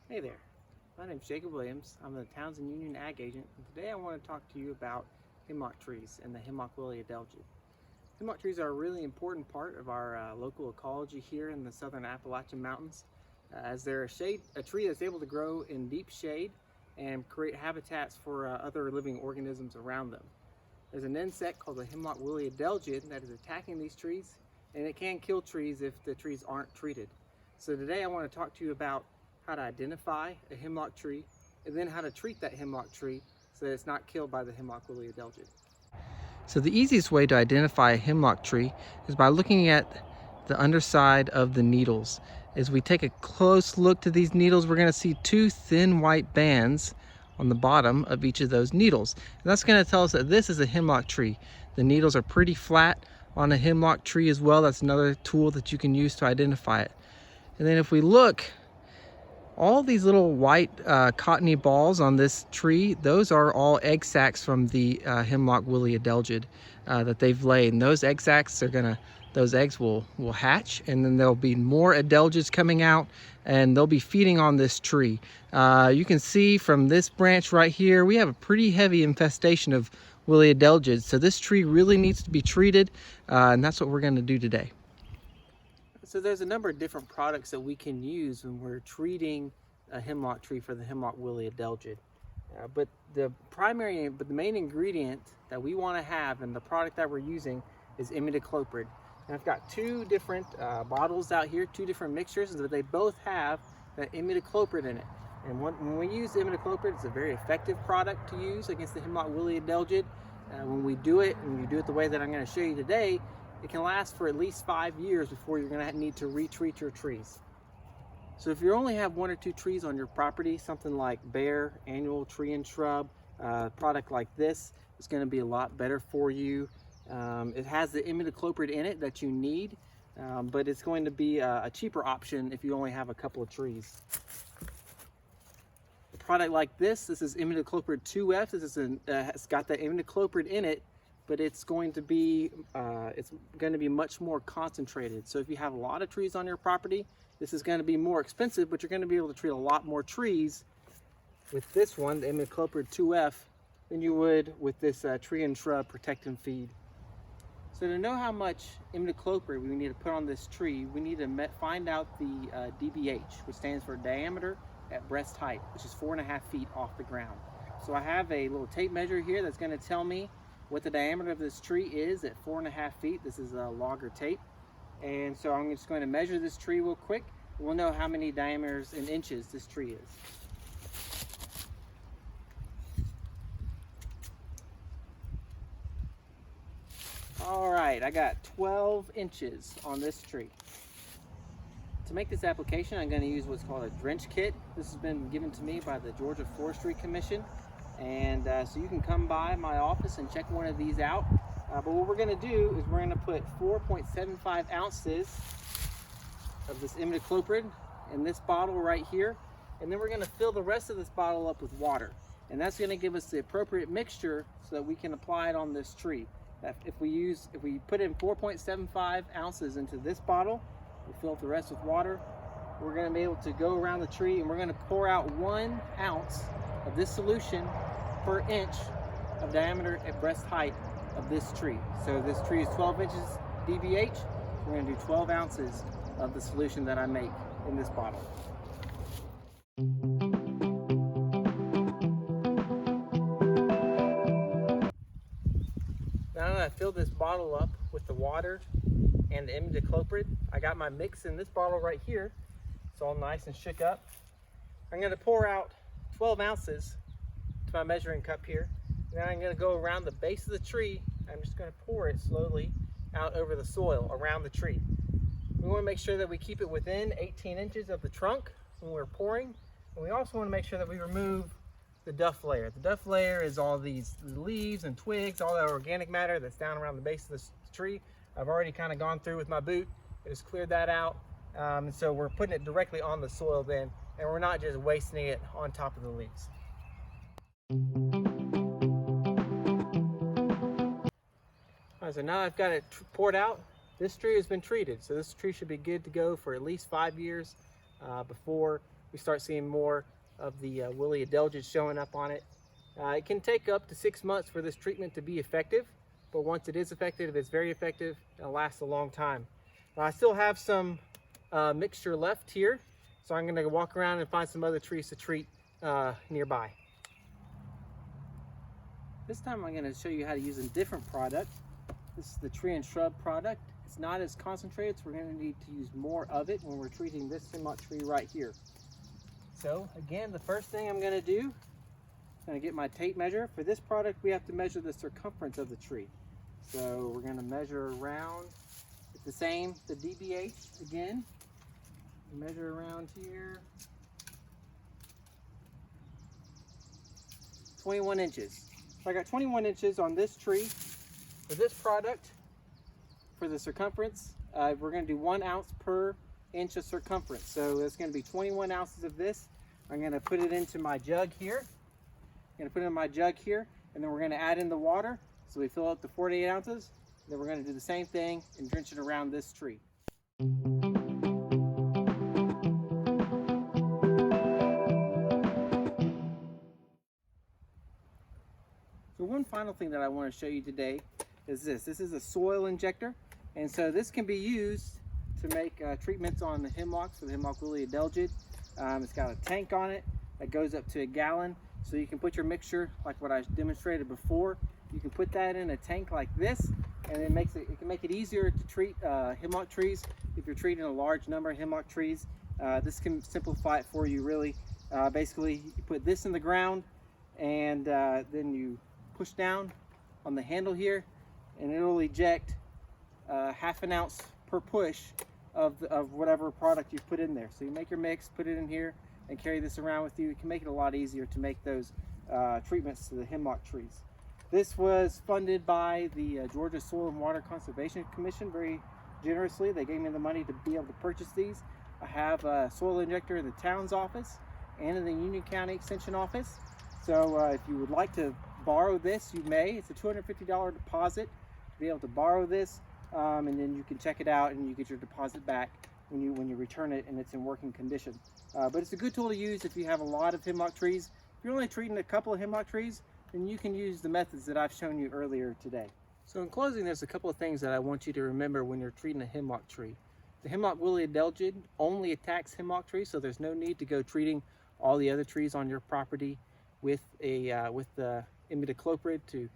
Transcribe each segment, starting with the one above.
Hey there, my name is Jacob Williams. I'm the Townsend Union Ag Agent, and today I want to talk to you about hemlock trees and the Hemlock woolly adelgid. Hemlock trees are a really important part of our local ecology here in the southern Appalachian Mountains, as they're a tree that's able to grow in deep shade and create habitats for other living organisms around them. There's an insect called the Hemlock woolly adelgid that is attacking these trees, and it can kill trees if the trees aren't treated. So today I want to talk to you about how to identify a hemlock tree, and then how to treat that hemlock tree so that it's not killed by the Hemlock woolly adelgid. So the easiest way to identify a hemlock tree is by looking at the underside of the needles. As we take a close look to these needles, we're going to see two thin white bands on the bottom of each of those needles. And that's going to tell us that this is a hemlock tree. The needles are pretty flat on a hemlock tree as well. That's another tool that you can use to identify it. And then if we look, all these little white cottony balls on this tree, those are all egg sacs from the Hemlock woolly adelgid that they've laid. And those egg sacs those eggs will hatch, and then there'll be more adelgids coming out, and they'll be feeding on this tree. You can see from this branch right here, we have a pretty heavy infestation of woolly adelgids. So this tree really needs to be treated, and that's what we're going to do today. So there's a number of different products that we can use when we're treating a hemlock tree for the Hemlock woolly adelgid. But the main ingredient that we want to have in the product that we're using is imidacloprid. And I've got two different bottles out here, two different mixtures, but they both have that imidacloprid in it. And when we use imidacloprid, it's a very effective product to use against the Hemlock woolly adelgid. When we do it, and you do it the way that I'm going to show you today, it can last for at least 5 years before you're going to need to retreat your trees. So if you only have 1 or 2 trees on your property, something like bare, annual tree and shrub, product like this is going to be a lot better for you. It has the imidacloprid in it that you need, but it's going to be a cheaper option if you only have a couple of trees. A product like this is imidacloprid 2F. It's got the imidacloprid in it, but it's going to be much more concentrated. So if you have a lot of trees on your property, this is going to be more expensive, but you're going to be able to treat a lot more trees with this one, the imidacloprid 2F, than you would with this tree and shrub protect and feed. So to know how much imidacloprid we need to put on this tree, we need to find out the DBH, which stands for diameter at breast height, which is 4.5 feet off the ground. So I have a little tape measure here that's going to tell me what the diameter of this tree is at 4.5 feet. This is a logger tape. And so I'm just going to measure this tree real quick. We'll know how many diameters in inches this tree is. All right, I got 12 inches on this tree. To make this application, I'm going to use what's called a drench kit. This has been given to me by the Georgia Forestry Commission. And so you can come by my office and check one of these out. But what we're going to do is we're going to put 4.75 ounces of this imidacloprid in this bottle right here. And then we're going to fill the rest of this bottle up with water. And that's going to give us the appropriate mixture so that we can apply it on this tree. If we put in 4.75 ounces into this bottle, we fill up the rest with water, we're going to be able to go around the tree and we're going to pour out 1 ounce of this solution per inch of diameter at breast height of this tree. So this tree is 12 inches DBH. We're going to do 12 ounces of the solution that I make in this bottle. Now that I filled this bottle up with the water and the imidacloprid, I got my mix in this bottle right here. It's all nice and shook up. I'm going to pour out 12 ounces to my measuring cup here. Then I'm going to go around the base of the tree. I'm just going to pour it slowly out over the soil around the tree. We want to make sure that we keep it within 18 inches of the trunk when we're pouring. And we also want to make sure that we remove the duff layer. The duff layer is all these leaves and twigs, all that organic matter that's down around the base of this tree. I've already kind of gone through with my boot. It has cleared that out. And so we're putting it directly on the soil then, and we're not just wasting it on top of the leaves. All right, so now I've got it poured out. This tree has been treated, so this tree should be good to go for at least 5 years before we start seeing more of the woolly adelgid showing up on it. It can take up to 6 months for this treatment to be effective, but once it is effective, it's very effective and it lasts a long time. Now, I still have some mixture left here, so I'm going to walk around and find some other trees to treat nearby. This time I'm going to show you how to use a different product. This is the tree and shrub product. It's not as concentrated, so we're going to need to use more of it when we're treating this hemlock tree right here. So again, the first thing I'm going to do, I'm going to get my tape measure. For this product, we have to measure the circumference of the tree. So we're going to measure around, it's the same, the DBH again. Measure around here, 21 inches. So I got 21 inches on this tree. For this product, for the circumference, we're going to do 1 ounce per inch of circumference. So it's going to be 21 ounces of this. I'm going to put it into my jug here. I'm going to put it in my jug here, and then we're going to add in the water. So we fill up to 48 ounces. Then we're going to do the same thing and drench it around this tree. So one final thing that I want to show you today is this. This is a soil injector, and so this can be used to make treatments on the hemlocks for the hemlock woolly adelgid. It's got a tank on it that goes up to 1 gallon, so you can put your mixture like what I demonstrated before. You can put that in a tank like this, and it can make it easier to treat hemlock trees. If you're treating a large number of hemlock trees, this can simplify it for you really. Basically, you put this in the ground, and then you push down on the handle here, and it'll eject ½ an ounce per push of whatever product you put in there. So you make your mix, put it in here, and carry this around with you. It can make it a lot easier to make those treatments to the hemlock trees. This was funded by the Georgia Soil and Water Conservation Commission very generously. They gave me the money to be able to purchase these. I have a soil injector in the town's office and in the Union County Extension office. So if you would like to borrow this, you may. It's a $250 deposit to be able to borrow this, and then you can check it out and you get your deposit back when you return it and it's in working condition. But it's a good tool to use if you have a lot of hemlock trees. If you're only treating a couple of hemlock trees, then you can use the methods that I've shown you earlier today. So in closing, there's a couple of things that I want you to remember when you're treating a hemlock tree. The hemlock woolly adelgid only attacks hemlock trees, so there's no need to go treating all the other trees on your property with the imidacloprid to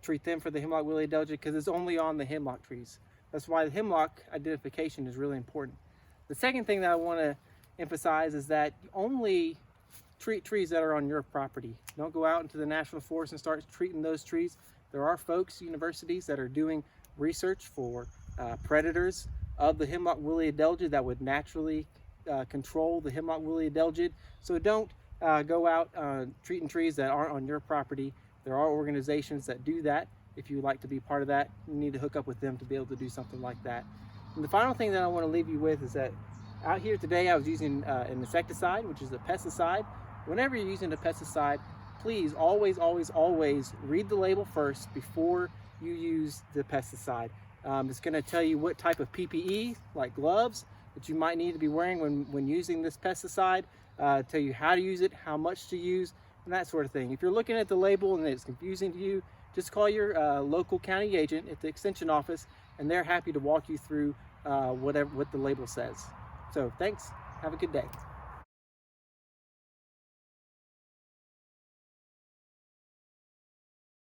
treat them for the hemlock woolly adelgid, because it's only on the hemlock trees. That's why the hemlock identification is really important. The second thing that I want to emphasize is that only treat trees that are on your property. Don't go out into the national forest and start treating those trees. There are folks, universities, that are doing research for predators of the hemlock woolly adelgid that would naturally control the hemlock woolly adelgid. So don't go out treating trees that aren't on your property. There are organizations that do that. If you would like to be part of that, you need to hook up with them to be able to do something like that. And the final thing that I want to leave you with is that out here today I was using an insecticide, which is a pesticide. Whenever you're using a pesticide, please always read the label first before you use the pesticide. It's going to tell you what type of PPE, like gloves, that you might need to be wearing when using this pesticide, tell you how to use it, how much to use, and that sort of thing. If you're looking at the label and it's confusing to you, just call your local county agent at the extension office, and they're happy to walk you through what the label says. So thanks, have a good day.